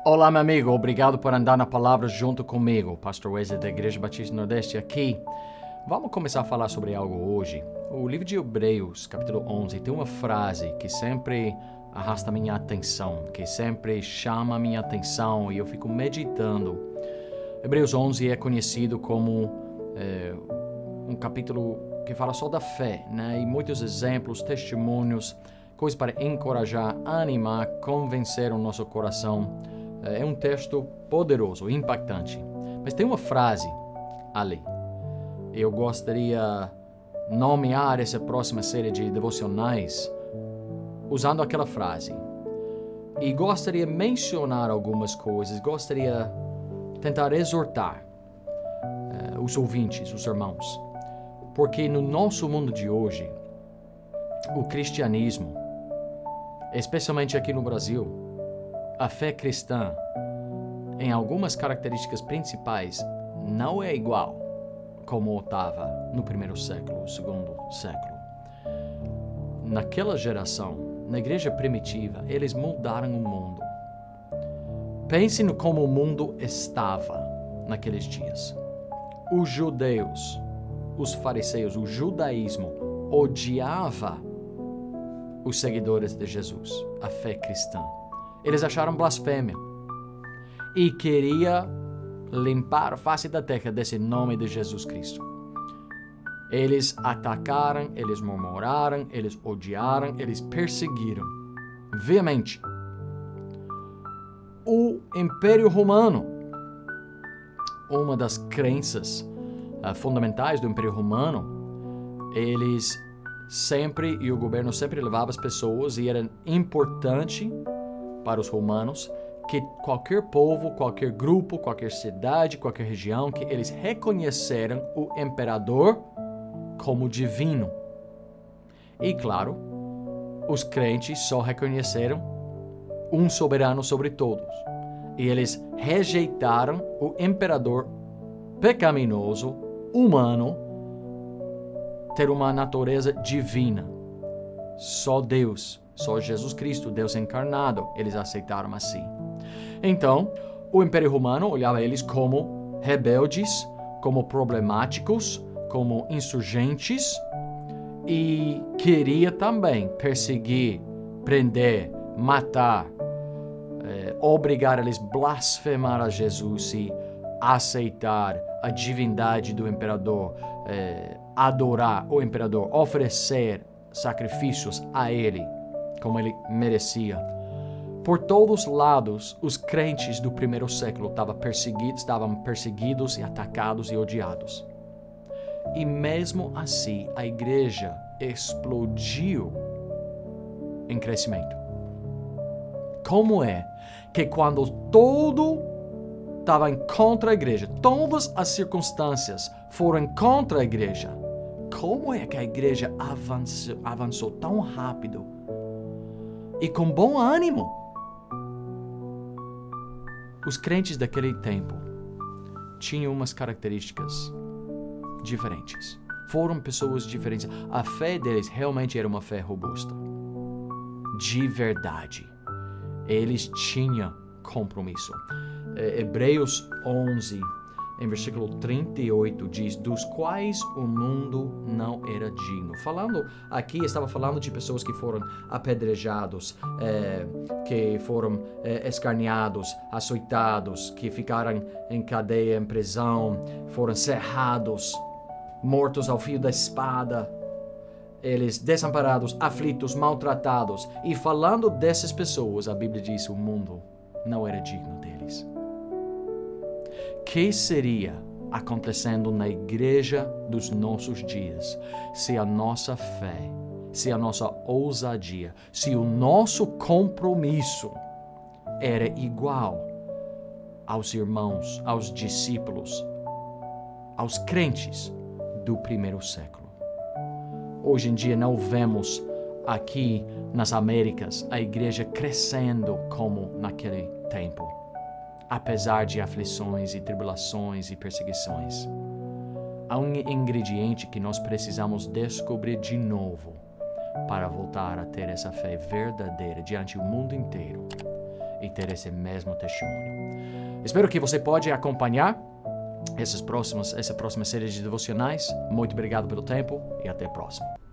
Olá, meu amigo. Obrigado por andar na palavra junto comigo. Pastor Wesley da Igreja Batista Nordeste aqui. Vamos começar a falar sobre algo hoje. O livro de Hebreus, capítulo 11, tem uma frase que sempre arrasta minha atenção, que sempre chama minha atenção e eu fico meditando. Hebreus 11 é conhecido como um capítulo que fala só da fé, né? E muitos exemplos, testemunhos, coisas para encorajar, animar, convencer o nosso coração. É um texto poderoso, impactante. Mas tem uma frase ali. Eu gostaria de nomear essa próxima série de devocionais usando aquela frase. E gostaria de mencionar algumas coisas, gostaria de tentar exortar os ouvintes, os irmãos. Porque no nosso mundo de hoje, o cristianismo, especialmente aqui no Brasil, a fé cristã, em algumas características principais, não é igual como estava no primeiro século, no segundo século. Naquela geração, na igreja primitiva, eles mudaram o mundo. Pense no como o mundo estava naqueles dias. Os judeus, os fariseus, o judaísmo odiava os seguidores de Jesus, a fé cristã. Eles acharam blasfêmia e queria limpar a face da terra desse nome de Jesus Cristo. Eles atacaram, eles murmuraram, eles odiaram, eles perseguiram veemente. O Império Romano, uma das crenças fundamentais do Império Romano, eles sempre, e o governo sempre levava as pessoas, e era importante para os romanos que qualquer povo, qualquer grupo, qualquer cidade, qualquer região, que eles reconheceram o imperador como divino. E claro, os crentes só reconheceram um soberano sobre todos. E eles rejeitaram o imperador pecaminoso, humano, ter uma natureza divina. Só Deus, só Jesus Cristo, Deus encarnado, eles aceitaram assim. Então, o Império Romano olhava eles como rebeldes, como problemáticos, como insurgentes e queria também perseguir, prender, matar, obrigar eles a blasfemar a Jesus e aceitar a divindade do imperador, adorar o imperador, oferecer sacrifícios a ele, como ele merecia. Por todos os lados, os crentes do primeiro século estavam perseguidos e atacados e odiados. E mesmo assim, a igreja explodiu em crescimento. Como é que quando todo estava contra a igreja, todas as circunstâncias foram contra a igreja, como é que a igreja avançou tão rápido e com bom ânimo? Os crentes daquele tempo tinham umas características diferentes. Foram pessoas diferentes. A fé deles realmente era uma fé robusta. De verdade. Eles tinham compromisso. Hebreus 11, em versículo 38, diz: dos quais o mundo não era digno. Estava falando de pessoas que foram apedrejados, que foram escarneados, açoitados, que ficaram em cadeia, em prisão, foram cerrados, mortos ao fio da espada, eles desamparados, aflitos, maltratados. E falando dessas pessoas, a Bíblia diz que o mundo não era digno deles. Que seria acontecendo na igreja dos nossos dias se a nossa fé, se a nossa ousadia, se o nosso compromisso era igual aos irmãos, aos discípulos, aos crentes do primeiro século? Hoje em dia não vemos aqui nas Américas a igreja crescendo como naquele tempo, apesar de aflições e tribulações e perseguições. Há um ingrediente que nós precisamos descobrir de novo para voltar a ter essa fé verdadeira diante do mundo inteiro. e ter esse mesmo testemunho. Espero que você pode acompanhar essa próxima série de devocionais. Muito obrigado pelo tempo e até a próxima.